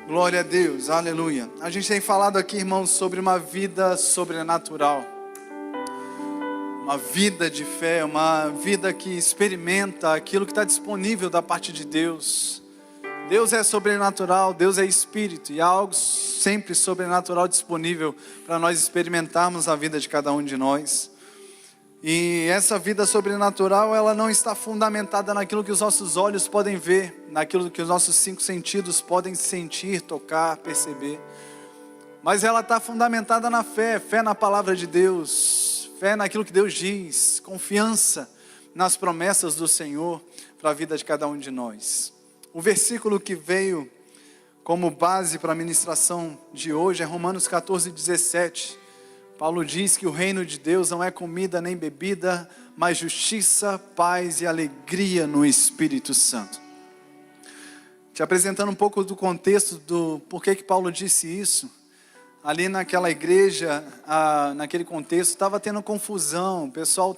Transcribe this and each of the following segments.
Glória a Deus, aleluia. A gente tem falado aqui, irmãos, sobre uma vida sobrenatural. Uma vida de fé, uma vida que experimenta aquilo que está disponível da parte de Deus. Deus é sobrenatural, Deus é Espírito, e há algo sempre sobrenatural disponível para nós experimentarmos a vida de cada um de nós. E essa vida sobrenatural, ela não está fundamentada naquilo que os nossos olhos podem ver, naquilo que os nossos 5 sentidos podem sentir, tocar, perceber. Mas ela está fundamentada na fé, fé na palavra de Deus, fé naquilo que Deus diz, confiança nas promessas do Senhor para a vida de cada um de nós. O versículo que veio como base para a ministração de hoje é Romanos 14:17. Paulo diz que o reino de Deus não é comida nem bebida, mas justiça, paz e alegria no Espírito Santo. Te apresentando um pouco do contexto do porquê que Paulo disse isso. Ali naquela igreja, naquele contexto, estava tendo confusão. O pessoal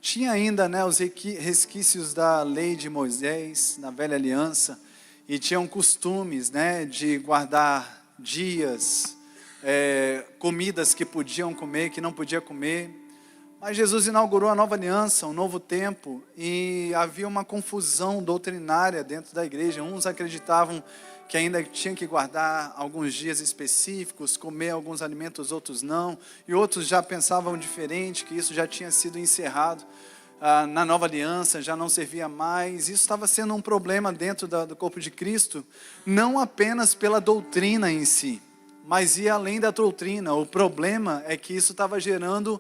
tinha ainda, os resquícios da lei de Moisés, na velha aliança, e tinham costumes, de guardar dias, comidas que podiam comer, que não podia comer. Mas Jesus inaugurou a nova aliança, um novo tempo, e havia uma confusão doutrinária dentro da igreja. Uns acreditavam que ainda tinha que guardar alguns dias específicos, comer alguns alimentos, outros não, e outros já pensavam diferente, que isso já tinha sido encerrado na nova aliança, já não servia mais. Isso estava sendo um problema dentro do corpo de Cristo, não apenas pela doutrina em si, mas ia além da doutrina. O problema é que isso estava gerando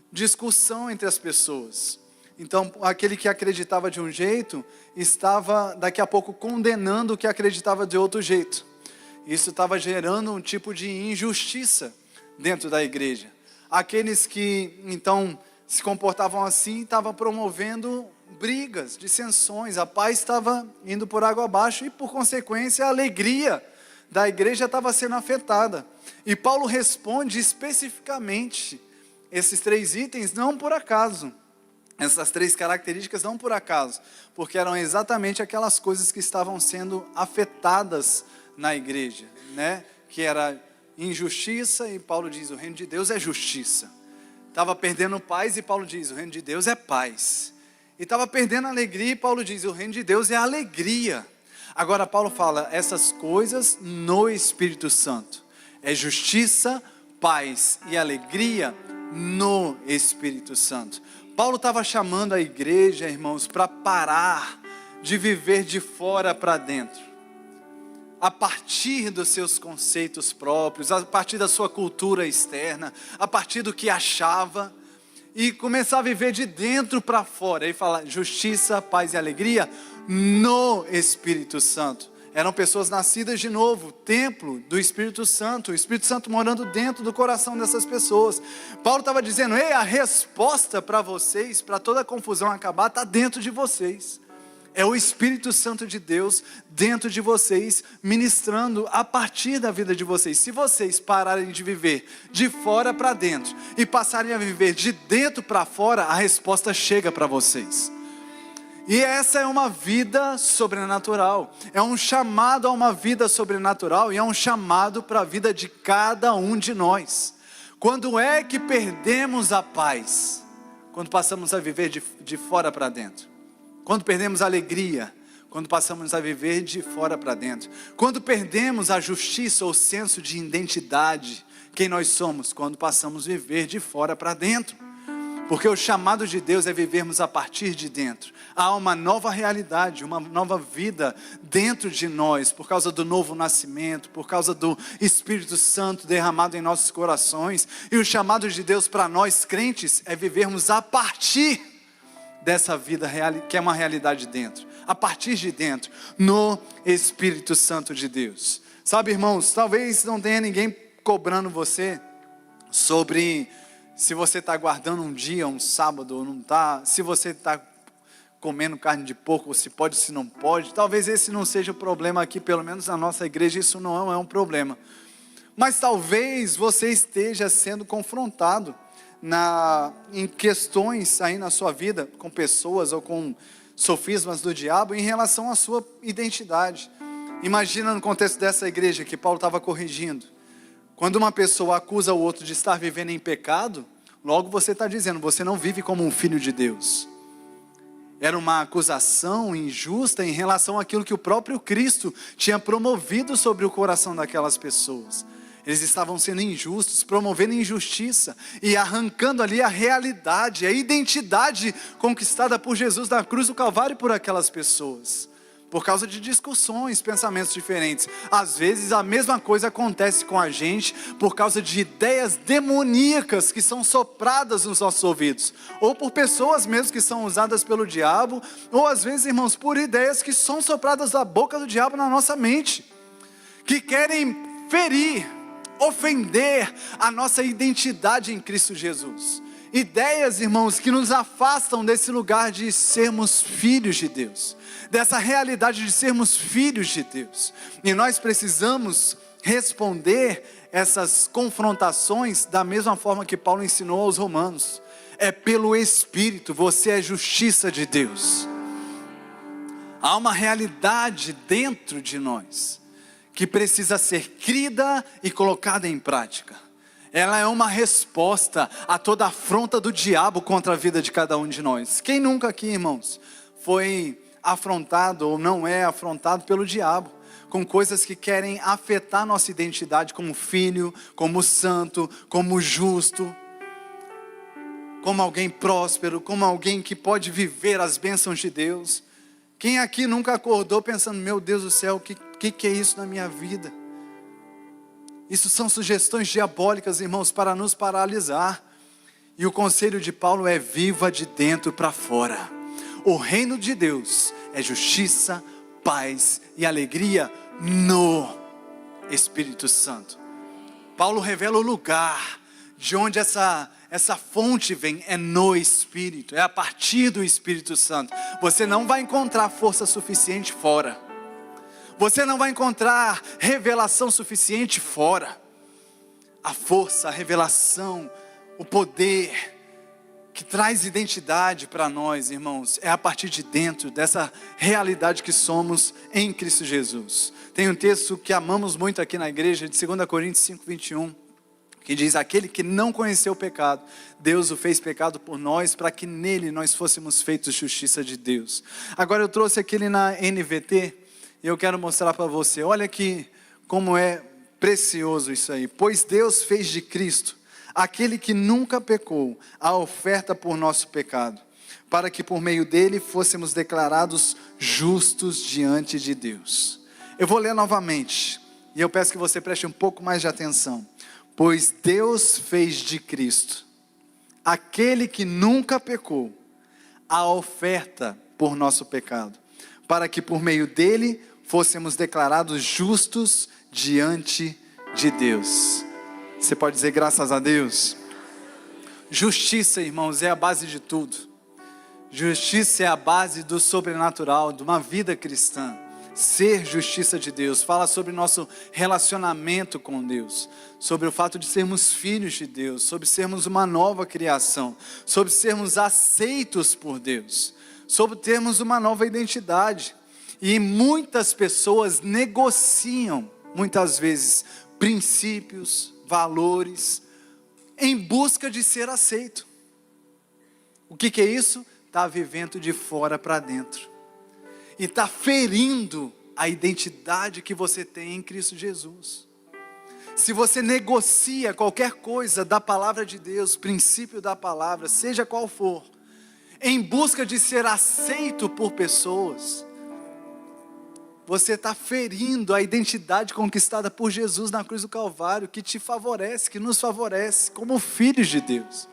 discussão entre as pessoas. Então, aquele que acreditava de um jeito, estava daqui a pouco condenando o que acreditava de outro jeito. Isso estava gerando um tipo de injustiça dentro da igreja. Aqueles que, então, se comportavam assim, estavam promovendo brigas, dissensões. A paz estava indo por água abaixo e, por consequência, a alegria da igreja estava sendo afetada. E Paulo responde especificamente esses 3 itens, não por acaso. Essas 3 características não por acaso, porque eram exatamente aquelas coisas que estavam sendo afetadas na igreja, que era injustiça, e Paulo diz, o reino de Deus é justiça. Estava perdendo paz, e Paulo diz, o reino de Deus é paz. E estava perdendo alegria, e Paulo diz, o reino de Deus é alegria. Agora Paulo fala, essas coisas no Espírito Santo. É justiça, paz e alegria no Espírito Santo. Paulo estava chamando a igreja, irmãos, para parar de viver de fora para dentro, a partir dos seus conceitos próprios, a partir da sua cultura externa, a partir do que achava, e começar a viver de dentro para fora. E falar justiça, paz e alegria no Espírito Santo. Eram pessoas nascidas de novo, templo do Espírito Santo, o Espírito Santo morando dentro do coração dessas pessoas. Paulo estava dizendo, a resposta para vocês, para toda a confusão acabar, está dentro de vocês. É o Espírito Santo de Deus dentro de vocês, ministrando a partir da vida de vocês. Se vocês pararem de viver de fora para dentro e passarem a viver de dentro para fora, a resposta chega para vocês. E essa é uma vida sobrenatural, é um chamado a uma vida sobrenatural, e é um chamado para a vida de cada um de nós. Quando é que perdemos a paz? Quando passamos a viver de fora para dentro. Quando perdemos a alegria? Quando passamos a viver de fora para dentro. Quando perdemos a justiça ou o senso de identidade, quem nós somos? Quando passamos a viver de fora para dentro. Porque o chamado de Deus é vivermos a partir de dentro. Há uma nova realidade, uma nova vida dentro de nós, por causa do novo nascimento, por causa do Espírito Santo derramado em nossos corações. E o chamado de Deus para nós crentes é vivermos a partir dessa vida que é uma realidade dentro. A partir de dentro, no Espírito Santo de Deus. Sabe, irmãos, talvez não tenha ninguém cobrando você sobre se você está guardando um dia, um sábado ou não está, se você está comendo carne de porco, ou se pode, se não pode. Talvez esse não seja o problema aqui, pelo menos na nossa igreja isso não é um problema. Mas talvez você esteja sendo confrontado em questões aí na sua vida, com pessoas ou com sofismas do diabo, em relação à sua identidade. Imagina no contexto dessa igreja que Paulo estava corrigindo. Quando uma pessoa acusa o outro de estar vivendo em pecado, logo você está dizendo, você não vive como um filho de Deus. Era uma acusação injusta em relação àquilo que o próprio Cristo tinha promovido sobre o coração daquelas pessoas. Eles estavam sendo injustos, promovendo injustiça e arrancando ali a realidade, a identidade conquistada por Jesus na cruz do Calvário por aquelas pessoas. Por causa de discussões, pensamentos diferentes. Às vezes a mesma coisa acontece com a gente por causa de ideias demoníacas que são sopradas nos nossos ouvidos. Ou por pessoas mesmo que são usadas pelo diabo. Ou às vezes, irmãos, por ideias que são sopradas da boca do diabo na nossa mente. Que querem ferir, ofender a nossa identidade em Cristo Jesus. Ideias, irmãos, que nos afastam desse lugar de sermos filhos de Deus, dessa realidade de sermos filhos de Deus. E nós precisamos responder essas confrontações da mesma forma que Paulo ensinou aos romanos. É pelo Espírito, você é justiça de Deus. Há uma realidade dentro de nós que precisa ser crida e colocada em prática. Ela é uma resposta a toda afronta do diabo contra a vida de cada um de nós. Quem nunca aqui, irmãos, foi afrontado ou não é afrontado pelo diabo, com coisas que querem afetar nossa identidade como filho, como santo, como justo, como alguém próspero, como alguém que pode viver as bênçãos de Deus? Quem aqui nunca acordou pensando, meu Deus do céu, o que é isso na minha vida? Isso são sugestões diabólicas, irmãos, para nos paralisar. E o conselho de Paulo é: viva de dentro para fora. O reino de Deus é justiça, paz e alegria no Espírito Santo. Paulo revela o lugar de onde essa fonte vem, é no Espírito, é a partir do Espírito Santo. Você não vai encontrar força suficiente fora. Você não vai encontrar revelação suficiente fora. A força, a revelação, o poder que traz identidade para nós, irmãos, é a partir de dentro dessa realidade que somos em Cristo Jesus. Tem um texto que amamos muito aqui na igreja, de 2 Coríntios 5:21, que diz: aquele que não conheceu o pecado, Deus o fez pecado por nós, para que nele nós fôssemos feitos justiça de Deus. Agora eu trouxe aquele na NVT, e eu quero mostrar para você. Olha aqui como é precioso isso aí. Pois Deus fez de Cristo, aquele que nunca pecou, a oferta por nosso pecado, para que por meio dele fôssemos declarados justos diante de Deus. Eu vou ler novamente, e eu peço que você preste um pouco mais de atenção. Pois Deus fez de Cristo, aquele que nunca pecou, a oferta por nosso pecado, para que por meio dele fôssemos declarados justos diante de Deus. Você pode dizer graças a Deus? Justiça, irmãos, é a base de tudo. Justiça é a base do sobrenatural, de uma vida cristã. Ser justiça de Deus fala sobre nosso relacionamento com Deus, sobre o fato de sermos filhos de Deus, sobre sermos uma nova criação, sobre sermos aceitos por Deus, sobre termos uma nova identidade. E muitas pessoas negociam, muitas vezes, princípios, valores, em busca de ser aceito. O que é isso? Está vivendo de fora para dentro. E está ferindo a identidade que você tem em Cristo Jesus. Se você negocia qualquer coisa da palavra de Deus, princípio da palavra, seja qual for, em busca de ser aceito por pessoas, você está ferindo a identidade conquistada por Jesus na cruz do Calvário, que te favorece, que nos favorece como filhos de Deus.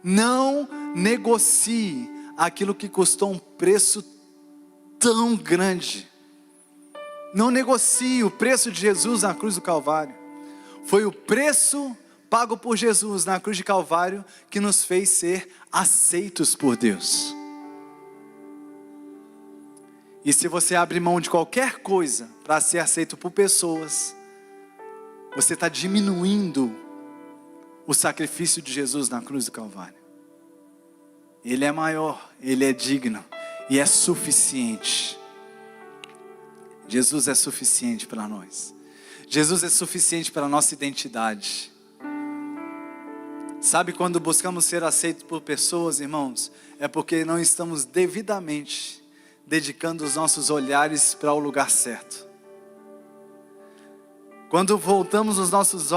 Não negocie aquilo que custou um preço tão grande. Não negocie o preço de Jesus na cruz do Calvário. Foi o preço pago por Jesus na cruz de Calvário que nos fez ser aceitos por Deus. E se você abre mão de qualquer coisa para ser aceito por pessoas, você está diminuindo o sacrifício de Jesus na cruz do Calvário. Ele é maior, Ele é digno e é suficiente. Jesus é suficiente para nós. Jesus é suficiente para a nossa identidade. Sabe quando buscamos ser aceitos por pessoas, irmãos? É porque não estamos devidamente dedicando os nossos olhares para o lugar certo. Quando voltamos os nossos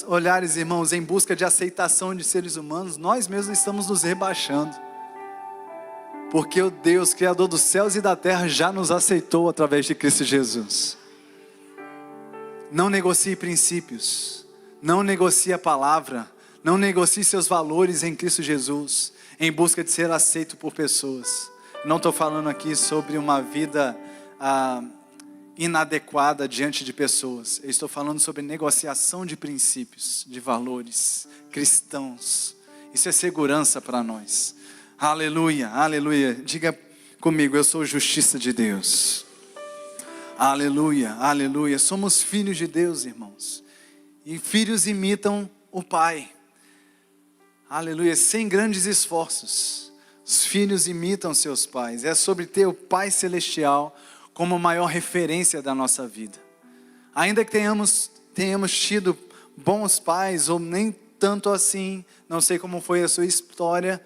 olhares, irmãos, em busca de aceitação de seres humanos, nós mesmos estamos nos rebaixando. Porque o Deus, Criador dos céus e da terra, já nos aceitou através de Cristo Jesus. Não negocie princípios, não negocie a palavra, não negocie seus valores em Cristo Jesus, em busca de ser aceito por pessoas. Não estou falando aqui sobre uma vida inadequada diante de pessoas. Eu estou falando sobre negociação de princípios, de valores cristãos. Isso é segurança para nós. Aleluia, aleluia. Diga comigo, eu sou justiça de Deus. Aleluia, aleluia. Somos filhos de Deus, irmãos. E filhos imitam o Pai. Aleluia, sem grandes esforços. Os filhos imitam seus pais. É sobre ter o Pai Celestial como a maior referência da nossa vida. Ainda que tenhamos tido bons pais, ou nem tanto assim, não sei como foi a sua história,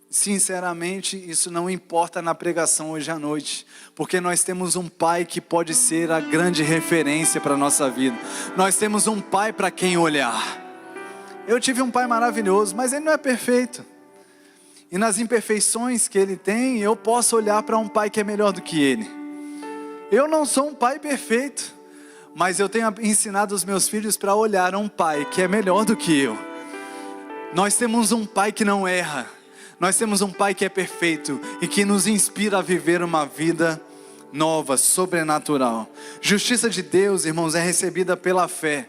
sinceramente, isso não importa na pregação hoje à noite, porque nós temos um Pai que pode ser a grande referência para a nossa vida. Nós temos um Pai para quem olhar. Eu tive um pai maravilhoso, mas ele não é perfeito. E nas imperfeições que ele tem, eu posso olhar para um pai que é melhor do que ele. Eu não sou um pai perfeito, mas eu tenho ensinado os meus filhos para olhar a um pai que é melhor do que eu. Nós temos um pai que não erra. Nós temos um pai que é perfeito e que nos inspira a viver uma vida nova, sobrenatural. Justiça de Deus, irmãos, é recebida pela fé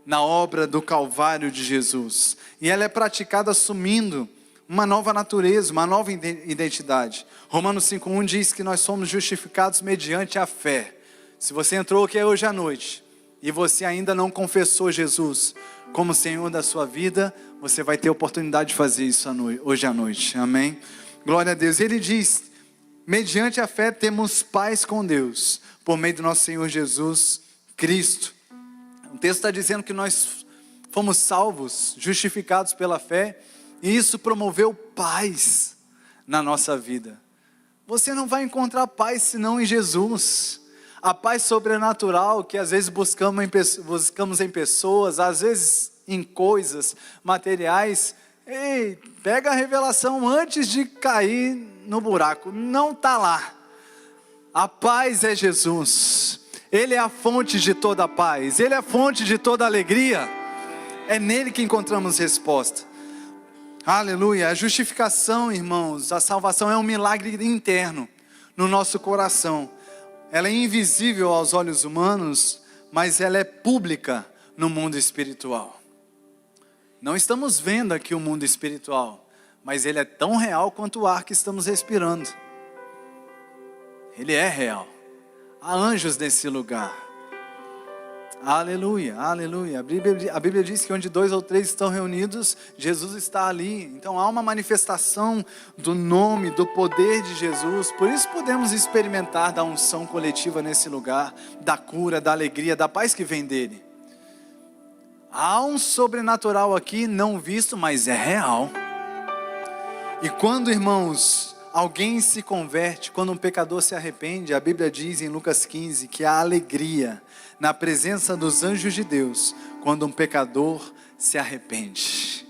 na obra do Calvário de Jesus. E ela é praticada assumindo uma nova natureza, uma nova identidade. Romanos 5:1 diz que nós somos justificados mediante a fé. Se você entrou aqui hoje à noite e você ainda não confessou Jesus como Senhor da sua vida, você vai ter a oportunidade de fazer isso hoje à noite. Amém? Glória a Deus. Ele diz, mediante a fé temos paz com Deus, por meio do nosso Senhor Jesus Cristo. O texto está dizendo que nós fomos salvos, justificados pela fé, e isso promoveu paz na nossa vida. Você não vai encontrar paz senão em Jesus. A paz sobrenatural que às vezes buscamos em pessoas, às vezes em coisas materiais. Ei, pega a revelação antes de cair no buraco, não está lá. A paz é Jesus. Ele é a fonte de toda a paz. Ele é a fonte de toda a alegria. É nele que encontramos resposta. Aleluia. A justificação, irmãos, a salvação é um milagre interno no nosso coração. Ela é invisível aos olhos humanos, mas ela é pública no mundo espiritual. Não estamos vendo aqui o mundo espiritual, mas ele é tão real quanto o ar que estamos respirando. Ele é real. Há anjos nesse lugar. Aleluia, aleluia. A Bíblia diz que onde 2 ou 3 estão reunidos, Jesus está ali. Então há uma manifestação do nome, do poder de Jesus. Por isso podemos experimentar da unção coletiva nesse lugar, da cura, da alegria, da paz que vem dele. Há um sobrenatural aqui não visto, mas é real. E quando, irmãos, alguém se converte, quando um pecador se arrepende, a Bíblia diz em Lucas 15 que há alegria na presença dos anjos de Deus quando um pecador se arrepende.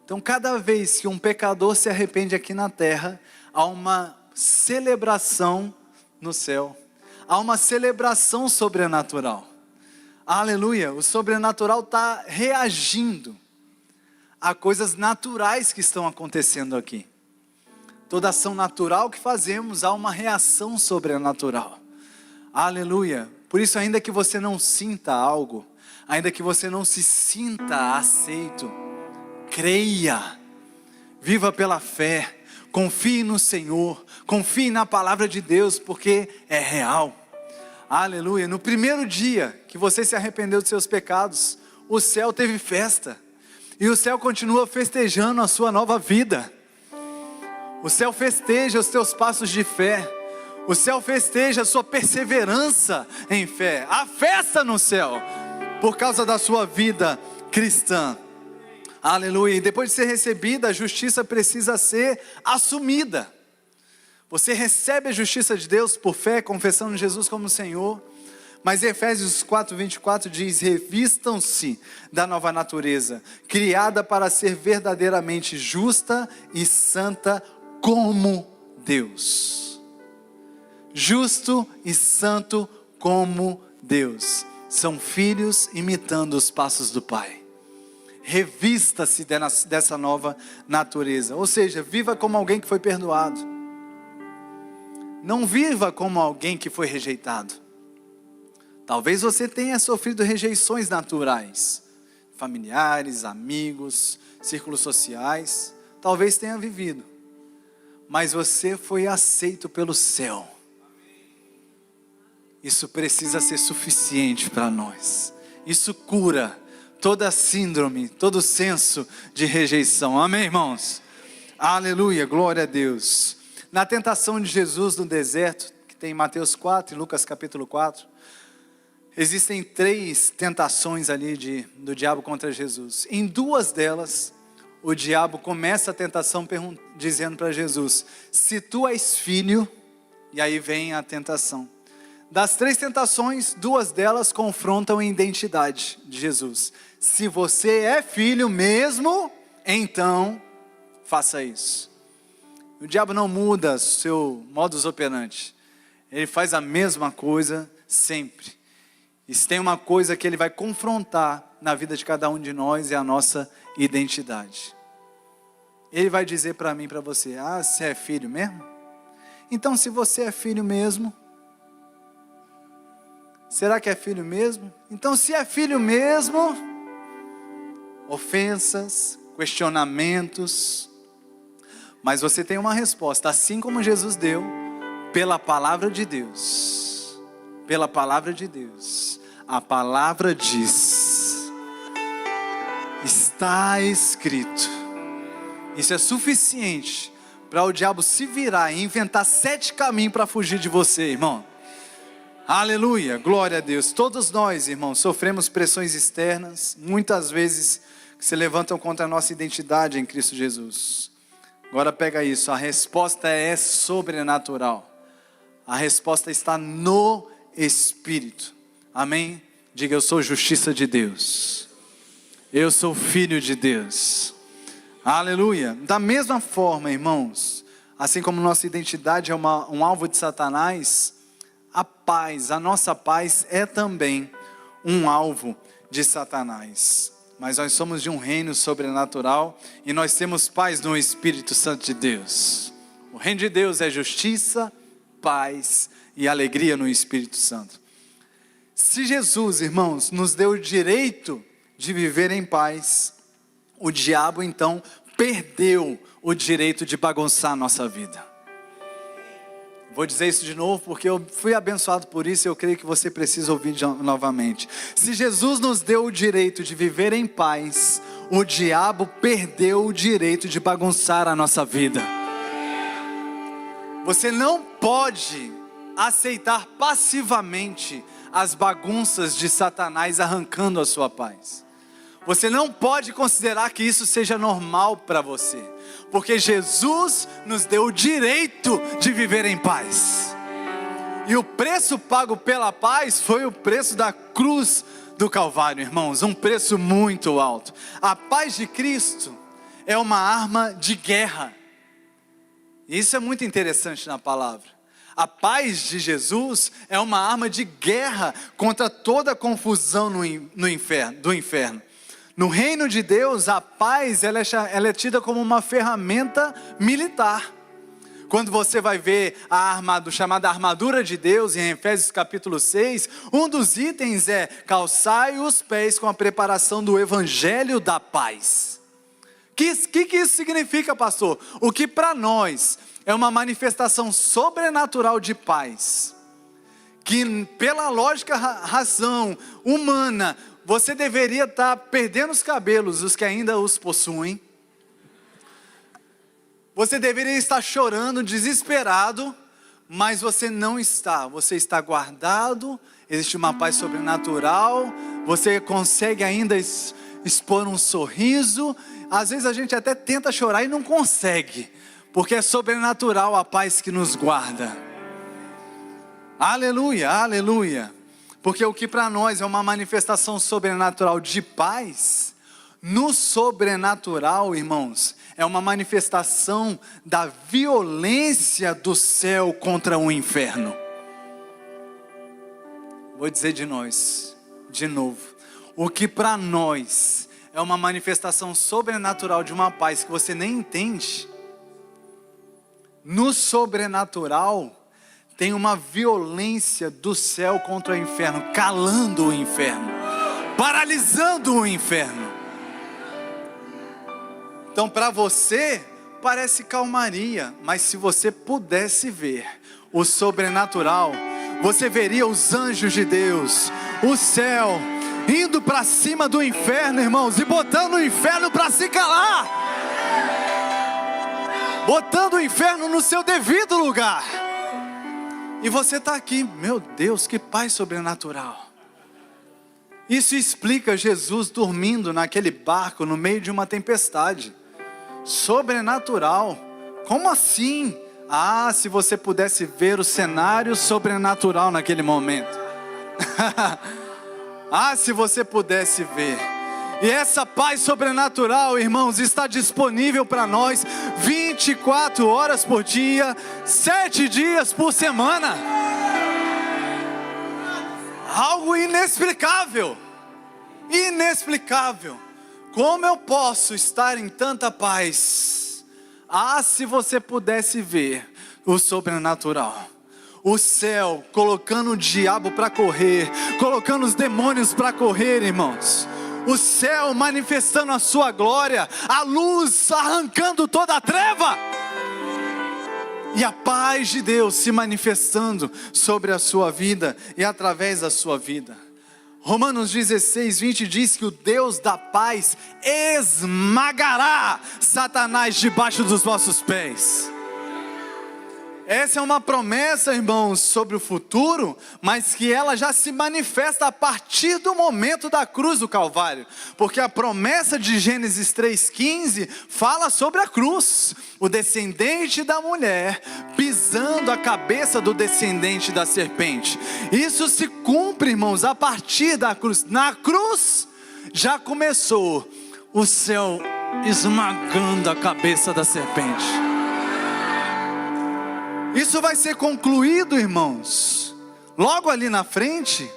Então cada vez que um pecador se arrepende aqui na terra, há uma celebração no céu, há uma celebração sobrenatural. Aleluia, o sobrenatural está reagindo a coisas naturais que estão acontecendo aqui. Toda ação natural que fazemos, há uma reação sobrenatural. Aleluia. Por isso, ainda que você não sinta algo, ainda que você não se sinta aceito, creia, viva pela fé, confie no Senhor, confie na palavra de Deus, porque é real. Aleluia. No primeiro dia que você se arrependeu dos seus pecados, o céu teve festa, e o céu continua festejando a sua nova vida. O céu festeja os teus passos de fé. O céu festeja a sua perseverança em fé. Há festa no céu por causa da sua vida cristã. Aleluia. E depois de ser recebida, a justiça precisa ser assumida. Você recebe a justiça de Deus por fé, confessando Jesus como Senhor. Mas Efésios 4:24 diz: revistam-se da nova natureza, criada para ser verdadeiramente justa e santa como Deus. Justo e santo como Deus. São filhos imitando os passos do Pai. Revista-se dessa nova natureza. Ou seja, viva como alguém que foi perdoado. Não viva como alguém que foi rejeitado. Talvez você tenha sofrido rejeições naturais. Familiares, amigos, círculos sociais. Talvez tenha vivido. Mas você foi aceito pelo céu. Isso precisa ser suficiente para nós. Isso cura toda síndrome, todo senso de rejeição. Amém, irmãos? Aleluia, glória a Deus. Na tentação de Jesus no deserto, que tem em Mateus 4 e Lucas capítulo 4, existem 3 tentações ali do diabo contra Jesus. Em 2 delas, o diabo começa a tentação dizendo para Jesus: se tu és filho, e aí vem a tentação. Das 3 tentações, 2 delas confrontam a identidade de Jesus. Se você é filho mesmo, então faça isso. O diabo não muda seu modus operandi. Ele faz a mesma coisa sempre. E se tem uma coisa que ele vai confrontar na vida de cada um de nós, é a nossa identidade. Ele vai dizer para mim e para você: ah, você é filho mesmo? Então se você é filho mesmo, será que é filho mesmo? Então se é filho mesmo, ofensas, questionamentos, mas você tem uma resposta, assim como Jesus deu, pela palavra de Deus. Pela palavra de Deus. A palavra diz: está escrito. Isso é suficiente para o diabo se virar e inventar 7 caminhos para fugir de você, irmão. Aleluia, glória a Deus. Todos nós, irmãos, sofremos pressões externas, muitas vezes que se levantam contra a nossa identidade em Cristo Jesus. Agora pega isso, a resposta é sobrenatural. A resposta está no Espírito. Amém? Diga: eu sou justiça de Deus. Eu sou filho de Deus. Aleluia. Da mesma forma, irmãos, assim como nossa identidade é um alvo de Satanás, a paz, a nossa paz é também um alvo de Satanás. Mas nós somos de um reino sobrenatural e nós temos paz no Espírito Santo de Deus. O reino de Deus é justiça, paz e alegria no Espírito Santo. Se Jesus, irmãos, nos deu o direito de viver em paz, o diabo então perdeu o direito de bagunçar a nossa vida. Vou dizer isso de novo porque eu fui abençoado por isso e eu creio que você precisa ouvir novamente. Se Jesus nos deu o direito de viver em paz, o diabo perdeu o direito de bagunçar a nossa vida. Você não pode aceitar passivamente as bagunças de Satanás arrancando a sua paz. Você não pode considerar que isso seja normal para você, porque Jesus nos deu o direito de viver em paz. E o preço pago pela paz foi o preço da cruz do Calvário, irmãos, um preço muito alto. A paz de Cristo é uma arma de guerra. E isso é muito interessante na palavra. A paz de Jesus é uma arma de guerra contra toda a confusão do inferno. No reino de Deus, a paz ela é tida como uma ferramenta militar. Quando você vai ver chamada armadura de Deus, em Efésios capítulo 6, um dos itens é: calçai os pés com a preparação do evangelho da paz. Que isso significa, pastor? O que para nós é uma manifestação sobrenatural de paz, que pela lógica razão humana, você deveria estar perdendo os cabelos, os que ainda os possuem. Você deveria estar chorando, desesperado, mas você não está. Você está guardado, existe uma paz sobrenatural, você consegue ainda expor um sorriso. Às vezes a gente até tenta chorar e não consegue, porque é sobrenatural a paz que nos guarda. Aleluia, aleluia. Porque o que para nós é uma manifestação sobrenatural de paz, no sobrenatural, irmãos, é uma manifestação da violência do céu contra o inferno. Vou dizer de novo. O que para nós é uma manifestação sobrenatural de uma paz que você nem entende, no sobrenatural tem uma violência do céu contra o inferno, calando o inferno, paralisando o inferno. Então para você parece calmaria, mas se você pudesse ver o sobrenatural, você veria os anjos de Deus, o céu, indo para cima do inferno, irmãos, e botando o inferno para se calar, botando o inferno no seu devido lugar. E você está aqui, meu Deus, que paz sobrenatural. Isso explica Jesus dormindo naquele barco no meio de uma tempestade. Sobrenatural. Como assim? Ah, se você pudesse ver o cenário sobrenatural naquele momento. Ah, se você pudesse ver. E essa paz sobrenatural, irmãos, está disponível para nós 24 horas por dia, 7 dias por semana. Algo inexplicável. Inexplicável. Como eu posso estar em tanta paz? Ah, se você pudesse ver o sobrenatural. O céu colocando o diabo para correr, colocando os demônios para correr, irmãos. O céu manifestando a sua glória, a luz arrancando toda a treva. E a paz de Deus se manifestando sobre a sua vida e através da sua vida. Romanos 16:20 diz que o Deus da paz esmagará Satanás debaixo dos vossos pés. Essa é uma promessa, irmãos, sobre o futuro, mas que ela já se manifesta a partir do momento da cruz do Calvário. Porque a promessa de Gênesis 3:15 fala sobre a cruz. O descendente da mulher pisando a cabeça do descendente da serpente. Isso se cumpre, irmãos, a partir da cruz. Na cruz já começou o céu esmagando a cabeça da serpente. Isso vai ser concluído, irmãos, logo ali na frente,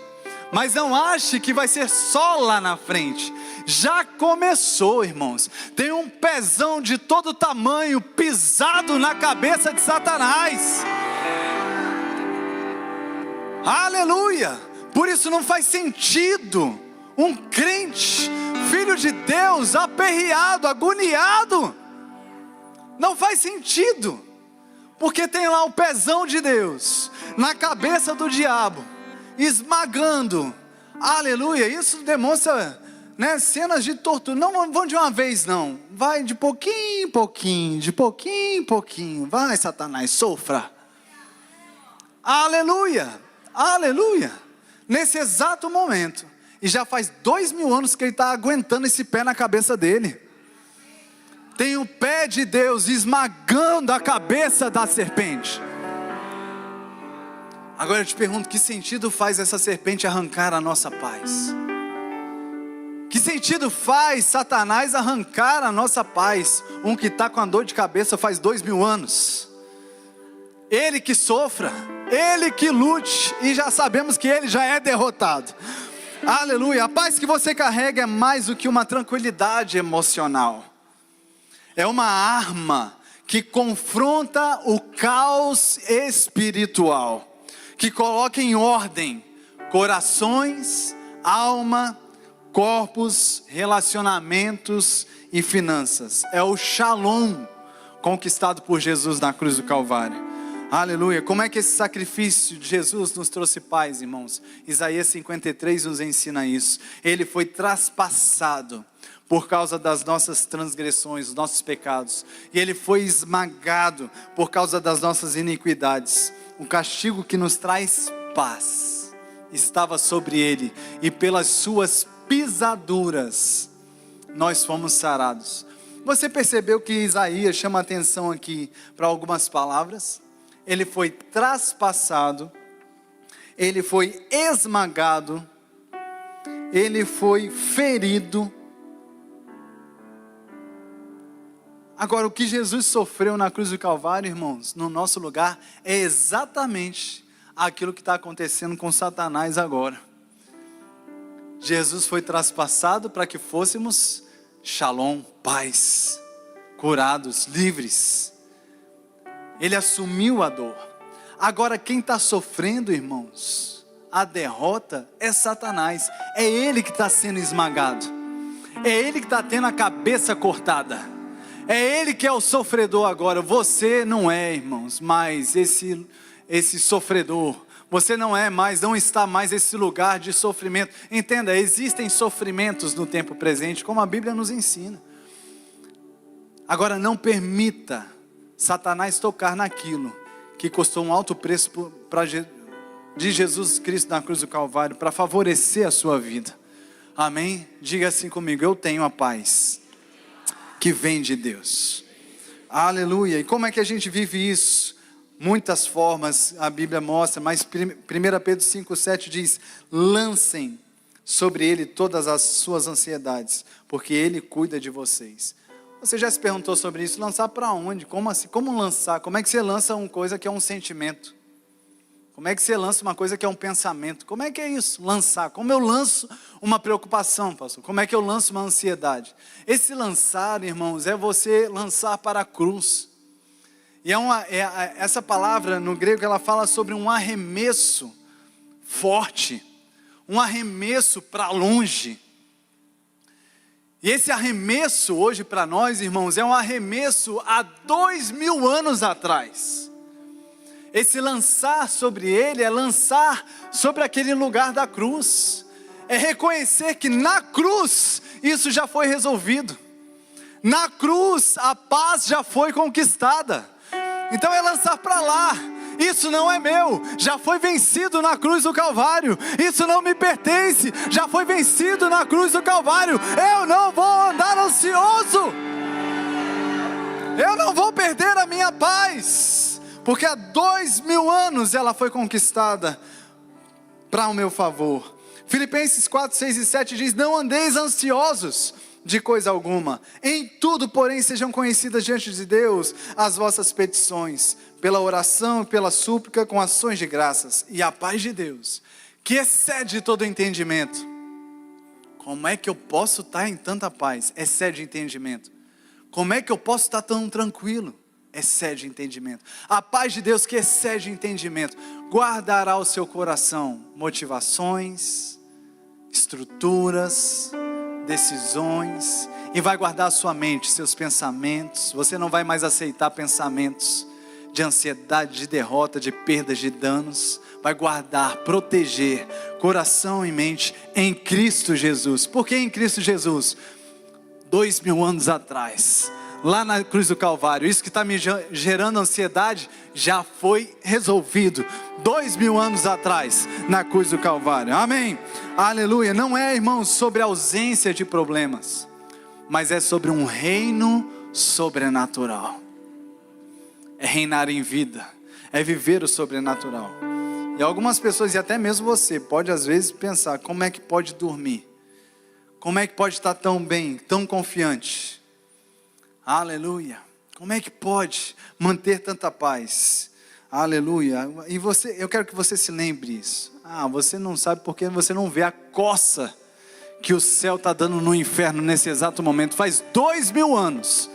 mas não ache que vai ser só lá na frente. Já começou, irmãos. Tem um pezão de todo tamanho pisado na cabeça de Satanás. Aleluia! Por isso não faz sentido um crente, filho de Deus, aperreado, agoniado. Não faz sentido. Porque tem lá o pezão de Deus na cabeça do diabo, esmagando. Aleluia, isso demonstra, né, cenas de tortura. Não vão de uma vez não, vai de pouquinho em pouquinho, de pouquinho em pouquinho. Vai, Satanás, sofra. Aleluia, aleluia. Nesse exato momento, e já faz 2000 anos que ele está aguentando esse pé na cabeça dele. Tem o pé de Deus esmagando a cabeça da serpente. Agora eu te pergunto, que sentido faz essa serpente arrancar a nossa paz? Que sentido faz Satanás arrancar a nossa paz? Um que está com a dor de cabeça faz 2000 anos. Ele que sofra, ele que lute, e já sabemos que ele já é derrotado. Aleluia, a paz que você carrega é mais do que uma tranquilidade emocional. É uma arma que confronta o caos espiritual, que coloca em ordem corações, alma, corpos, relacionamentos e finanças. É o Shalom conquistado por Jesus na cruz do Calvário. Aleluia. Como é que esse sacrifício de Jesus nos trouxe paz, irmãos? Isaías 53 nos ensina isso. Ele foi traspassado por causa das nossas transgressões, dos nossos pecados. E ele foi esmagado por causa das nossas iniquidades. O castigo que nos traz paz estava sobre ele. E pelas suas pisaduras nós fomos sarados. Você percebeu que Isaías chama atenção aqui para algumas palavras? Ele foi traspassado, ele foi esmagado, ele foi ferido. Agora, o que Jesus sofreu na cruz do Calvário, irmãos, no nosso lugar, é exatamente aquilo que está acontecendo com Satanás agora. Jesus foi traspassado para que fôssemos shalom, paz, curados, livres. Ele assumiu a dor. Agora, quem está sofrendo, irmãos, a derrota é Satanás. É ele que está sendo esmagado. É ele que está tendo a cabeça cortada. É ele que é o sofredor agora. Você não é, irmãos, mais esse sofredor. Você não está mais nesse lugar de sofrimento. Entenda, existem sofrimentos no tempo presente, como a Bíblia nos ensina. Agora, não permita Satanás tocar naquilo que custou um alto preço de Jesus Cristo na cruz do Calvário, para favorecer a sua vida. Amém? Diga assim comigo: eu tenho a paz que vem de Deus. Aleluia. E como é que a gente vive isso? Muitas formas a Bíblia mostra, mas 1 Pedro 5,7 diz: lancem sobre ele todas as suas ansiedades, porque ele cuida de vocês. Você já se perguntou sobre isso? Lançar para onde? Como assim? Como lançar? Como é que você lança uma coisa que é um sentimento? Como é que você lança uma coisa que é um pensamento? Como é que é isso? Lançar. Como eu lanço uma preocupação, pastor? Como é que eu lanço uma ansiedade? Esse lançar, irmãos, é você lançar para a cruz. E essa palavra no grego, ela fala sobre um arremesso forte. Um arremesso para longe. E esse arremesso hoje para nós, irmãos, é um arremesso há 2000 anos atrás. Esse lançar sobre ele é lançar sobre aquele lugar da cruz. É reconhecer que na cruz isso já foi resolvido. Na cruz a paz já foi conquistada. Então é lançar para lá. Isso não é meu, já foi vencido na cruz do Calvário. Isso não me pertence, já foi vencido na cruz do Calvário. Eu não vou andar ansioso. Eu não vou perder a minha paz, porque há 2000 anos ela foi conquistada para o meu favor. Filipenses 4, 6 e 7 diz: não andeis ansiosos de coisa alguma, em tudo porém sejam conhecidas diante de Deus as vossas petições, pela oração e pela súplica com ações de graças, e a paz de Deus, que excede todo entendimento. Como é que eu posso estar em tanta paz? Excede entendimento. Como é que eu posso estar tão tranquilo? Excede entendimento. A paz de Deus que excede entendimento guardará o seu coração motivações, estruturas, decisões, e vai guardar a sua mente, seus pensamentos. Você não vai mais aceitar pensamentos de ansiedade, de derrota, de perdas, de danos. Vai guardar, proteger coração e mente em Cristo Jesus. Por que em Cristo Jesus? 2000 anos atrás, lá na cruz do Calvário, isso que está me gerando ansiedade já foi resolvido 2000 anos atrás na cruz do Calvário. Amém, aleluia. Não é, irmãos, sobre a ausência de problemas, mas é sobre um reino sobrenatural. É reinar em vida, é viver o sobrenatural. E algumas pessoas, e até mesmo você, pode às vezes pensar: como é que pode dormir? Como é que pode estar tão bem, tão confiante? Aleluia. Como é que pode manter tanta paz? Aleluia. E eu quero que você se lembre isso. Você não sabe porque você não vê a coça que o céu está dando no inferno nesse exato momento. Faz 2000 anos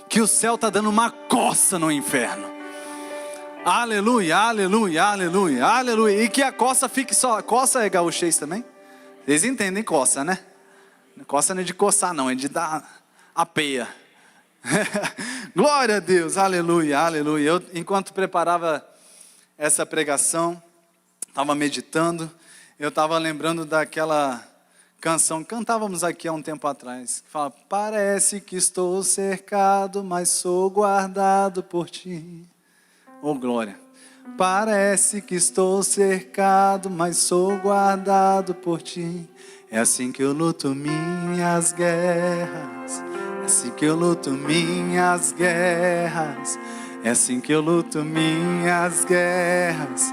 que o céu está dando uma coça no inferno. Aleluia, aleluia, aleluia, aleluia. E que a coça fique só. Coça é gaúchês também? Vocês entendem coça, né? Coça não é de coçar não, é de dar a peia. Glória a Deus, aleluia, aleluia. Eu, enquanto preparava essa pregação, estava meditando, eu estava lembrando daquela canção que cantávamos aqui há um tempo atrás, que fala: parece que estou cercado, mas sou guardado por ti. Oh, glória! Parece que estou cercado, mas sou guardado por ti. É assim que eu luto minhas guerras, é assim que eu luto minhas guerras, é assim que eu luto minhas guerras,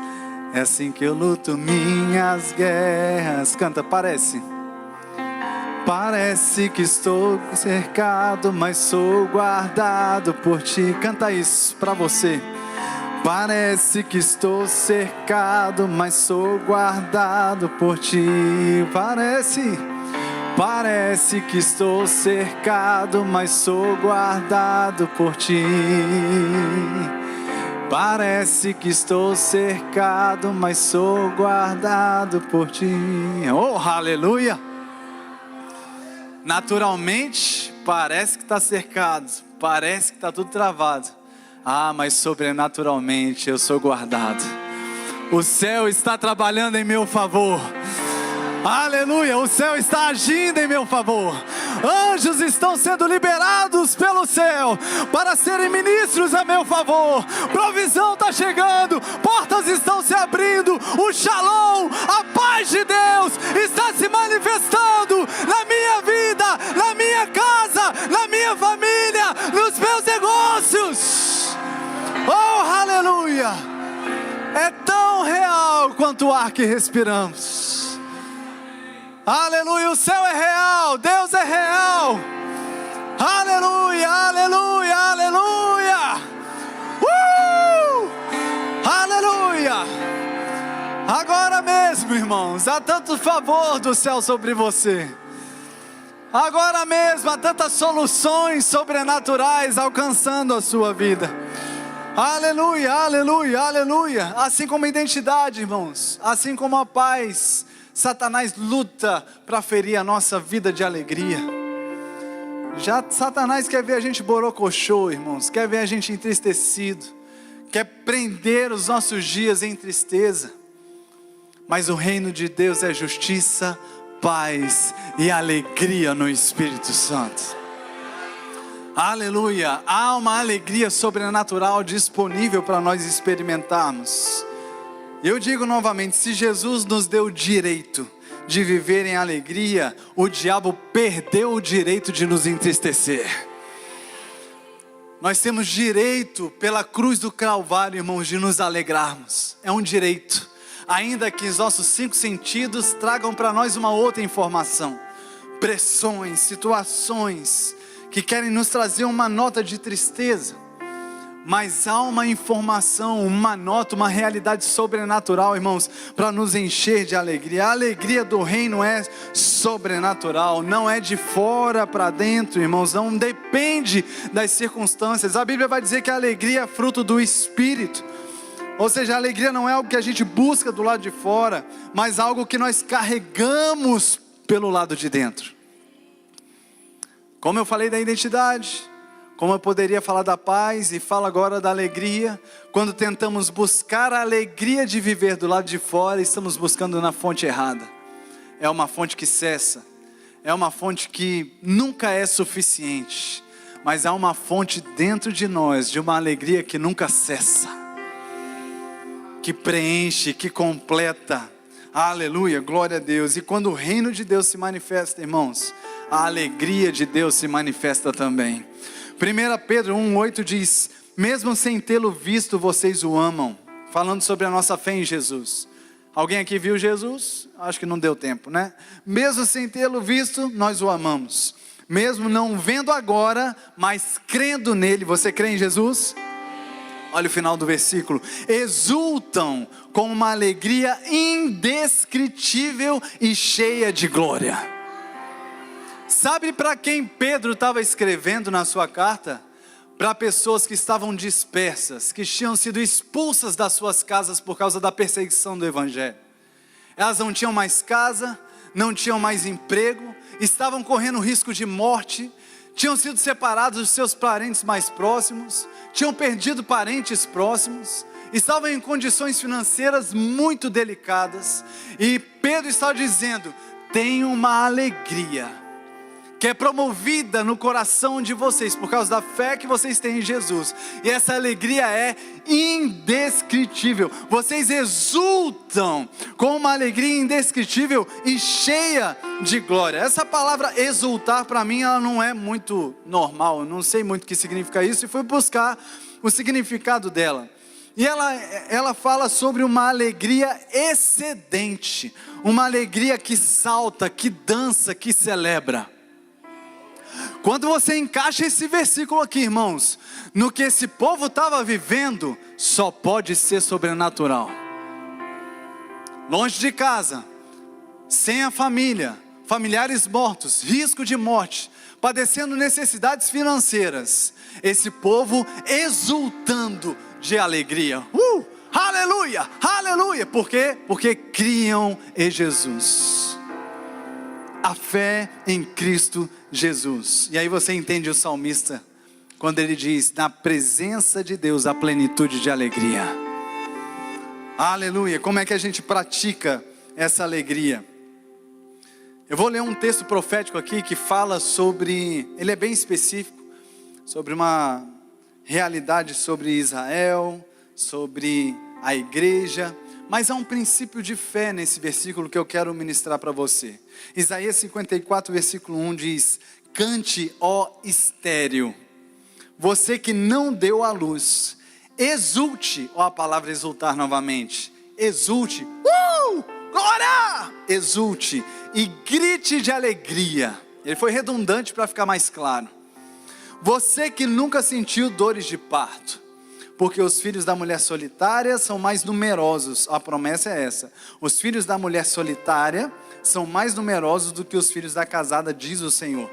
é assim que eu luto minhas guerras. Canta, parece. Parece que estou cercado, mas sou guardado por ti. Canta isso pra você. Parece que estou cercado, mas sou guardado por ti. Parece que estou cercado, mas sou guardado por ti. Parece que estou cercado, mas sou guardado por ti. Oh, aleluia! Naturalmente, parece que está cercado, parece que está tudo travado. Ah, mas sobrenaturalmente eu sou guardado. O céu está trabalhando em meu favor. Aleluia, o céu está agindo em meu favor. Anjos estão sendo liberados pelo céu para serem ministros a meu favor. Provisão está chegando, portas estão se abrindo. O shalom, a paz de Deus está se manifestando na minha vida, na minha casa, na minha família, nos meus negócios. Oh, aleluia! É tão real quanto o ar que respiramos. Aleluia, o céu é real, Deus é real. Aleluia, aleluia, aleluia. Aleluia. Agora mesmo, irmãos, há tanto favor do céu sobre você. Agora mesmo há tantas soluções sobrenaturais alcançando a sua vida. Aleluia, aleluia, aleluia. Assim como a identidade, irmãos, assim como a paz, Satanás luta para ferir a nossa vida de alegria. Já Satanás quer ver a gente borocochô, irmãos, quer ver a gente entristecido, quer prender os nossos dias em tristeza. Mas o reino de Deus é justiça, paz e alegria no Espírito Santo. Aleluia, há uma alegria sobrenatural disponível para nós experimentarmos. Eu digo novamente, se Jesus nos deu o direito de viver em alegria, o diabo perdeu o direito de nos entristecer. Nós temos direito pela cruz do Calvário, irmãos, de nos alegrarmos. É um direito, ainda que os nossos 5 sentidos tragam para nós uma outra informação. Pressões, situações que querem nos trazer uma nota de tristeza. Mas há uma informação, uma nota, uma realidade sobrenatural, irmãos, para nos encher de alegria. A alegria do reino é sobrenatural, não é de fora para dentro, irmãos, não depende das circunstâncias. A Bíblia vai dizer que a alegria é fruto do Espírito. Ou seja, a alegria não é algo que a gente busca do lado de fora, mas algo que nós carregamos pelo lado de dentro. Como eu falei da identidade, como eu poderia falar da paz e falo agora da alegria, quando tentamos buscar a alegria de viver do lado de fora, estamos buscando na fonte errada. É uma fonte que cessa, é uma fonte que nunca é suficiente, mas há uma fonte dentro de nós, de uma alegria que nunca cessa, que preenche, que completa. Aleluia, glória a Deus. E quando o reino de Deus se manifesta, irmãos, a alegria de Deus se manifesta também. 1 Pedro 1,8 diz: mesmo sem tê-lo visto, vocês o amam. Falando sobre a nossa fé em Jesus. Alguém aqui viu Jesus? Acho que não deu tempo, né? Mesmo sem tê-lo visto, nós o amamos. Mesmo não vendo agora, mas crendo nele. Você crê em Jesus? Olha o final do versículo. Exultam com uma alegria indescritível e cheia de glória. Sabe para quem Pedro estava escrevendo na sua carta? Para pessoas que estavam dispersas, que tinham sido expulsas das suas casas por causa da perseguição do Evangelho. Elas não tinham mais casa, não tinham mais emprego, estavam correndo risco de morte, tinham sido separados dos seus parentes mais próximos, tinham perdido parentes próximos, estavam em condições financeiras muito delicadas, e Pedro está dizendo: tem uma alegria que é promovida no coração de vocês, por causa da fé que vocês têm em Jesus, e essa alegria é indescritível. Vocês exultam com uma alegria indescritível e cheia de glória. Essa palavra exultar, para mim, ela não é muito normal, eu não sei muito o que significa isso, e fui buscar o significado dela. E ela fala sobre uma alegria excedente, uma alegria que salta, que dança, que celebra. Quando você encaixa esse versículo aqui, irmãos, no que esse povo estava vivendo, só pode ser sobrenatural. Longe de casa, sem a família, familiares mortos, risco de morte, padecendo necessidades financeiras, esse povo exultando de alegria. Aleluia, aleluia. Por quê? Porque criam em Jesus. A fé em Cristo Jesus. E aí você entende o salmista, quando ele diz: na presença de Deus há plenitude de alegria. Aleluia. Como é que a gente pratica essa alegria? Eu vou ler um texto profético aqui que fala sobre, ele é bem específico, sobre uma realidade sobre Israel, sobre a igreja, mas há um princípio de fé nesse versículo que eu quero ministrar para você. Isaías 54, versículo 1 diz: cante, ó estéril, você que não deu à luz, exulte, ó a palavra exultar novamente, exulte, glória, exulte e grite de alegria. Ele foi redundante para ficar mais claro. Você que nunca sentiu dores de parto, porque os filhos da mulher solitária são mais numerosos. A promessa é essa: os filhos da mulher solitária são mais numerosos do que os filhos da casada, diz o Senhor.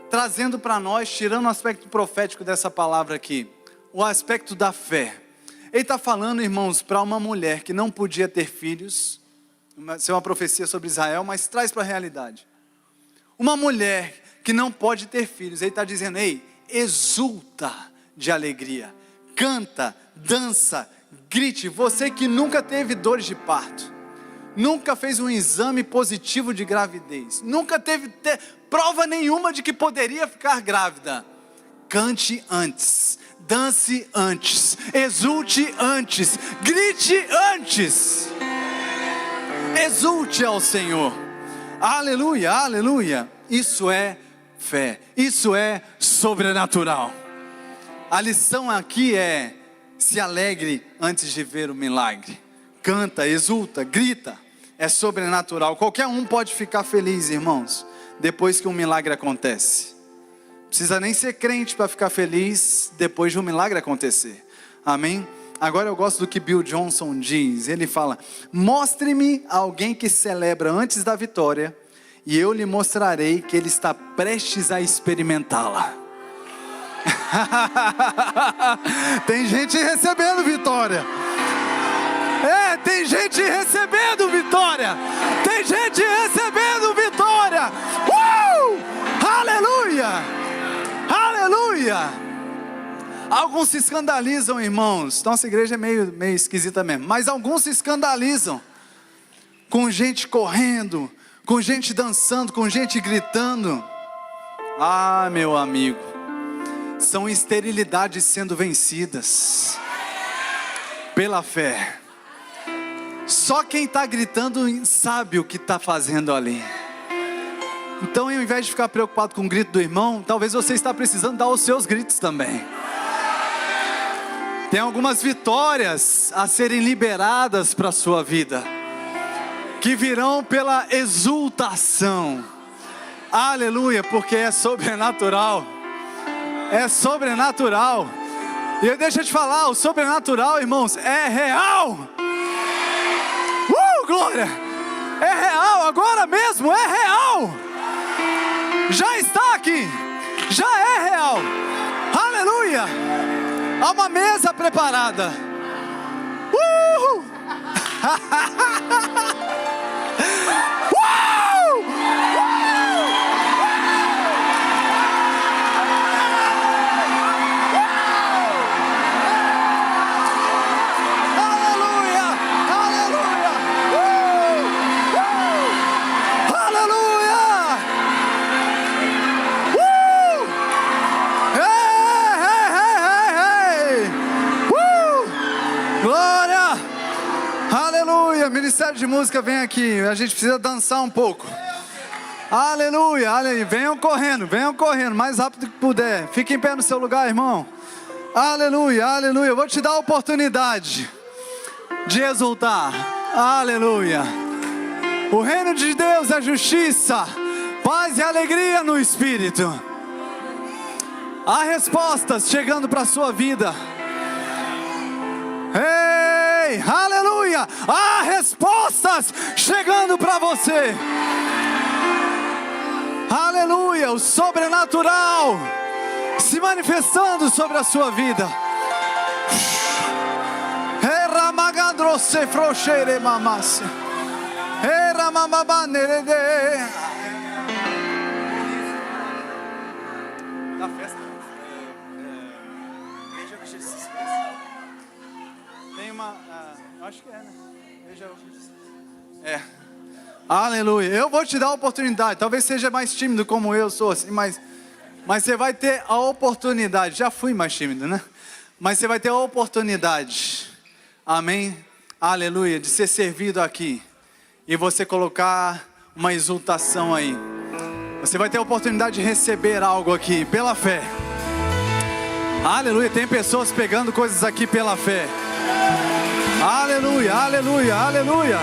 Trazendo para nós, tirando o aspecto profético dessa palavra aqui, o aspecto da fé. Ele está falando, irmãos, para uma mulher que não podia ter filhos. Isso é uma profecia sobre Israel, mas traz para a realidade. Uma mulher que não pode ter filhos, ele está dizendo: ei, exulta de alegria, canta, dança, grite. Você que nunca teve dores de parto, nunca fez um exame positivo de gravidez, nunca teve prova nenhuma de que poderia ficar grávida, cante antes, dance antes, exulte antes, grite antes, exulte ao Senhor. Aleluia, aleluia. Isso é fé, isso é sobrenatural. A lição aqui é: se alegre antes de ver o milagre. Canta, exulta, grita. É sobrenatural. Qualquer um pode ficar feliz, irmãos, depois que um milagre acontece. Não precisa nem ser crente para ficar feliz depois de um milagre acontecer. Amém? Agora eu gosto do que Bill Johnson diz. Ele fala: mostre-me alguém que celebra antes da vitória, e eu lhe mostrarei que ele está prestes a experimentá-la. Tem gente recebendo vitória. Tem gente recebendo vitória. Tem gente recebendo vitória. Aleluia, aleluia. Alguns se escandalizam, irmãos. Nossa igreja é meio esquisita mesmo, mas alguns se escandalizam com gente correndo, com gente dançando, com gente gritando. Ah, meu amigo, são esterilidades sendo vencidas pela fé. Só quem está gritando sabe o que está fazendo ali. Então, ao invés de ficar preocupado com o grito do irmão, talvez você está precisando dar os seus gritos também. Tem algumas vitórias a serem liberadas para a sua vida, que virão pela exultação. Aleluia, porque é sobrenatural. É sobrenatural. E deixa eu te falar, o sobrenatural, irmãos, é real. Glória, é real, agora mesmo é real. Já está aqui, já é real. Aleluia. Há uma mesa preparada. Aleluia. Ministério de música, vem aqui. A gente precisa dançar um pouco. Aleluia, aleluia. Venham correndo, mais rápido que puder. Fique em pé no seu lugar, irmão. Aleluia, aleluia. Eu vou te dar a oportunidade de exultar. Aleluia. O reino de Deus é justiça, paz e alegria no Espírito. Há respostas chegando para a sua vida. Ei, aleluia. Há respostas chegando para você. Aleluia, o sobrenatural se manifestando sobre a sua vida. Era magadroce frouxere mamasse. Era mamabanerede. Da festa. Veja o Jesus. Tem uma, acho que é, né? Veja o Jesus. É. Aleluia. Eu vou te dar a oportunidade. Talvez seja mais tímido como eu sou, assim, mas você vai ter a oportunidade. Já fui mais tímido, né? Mas você vai ter a oportunidade. Amém? Aleluia. De ser servido aqui. E você colocar uma exultação aí. Você vai ter a oportunidade de receber algo aqui pela fé. Aleluia. Tem pessoas pegando coisas aqui pela fé. Aleluia, aleluia, aleluia.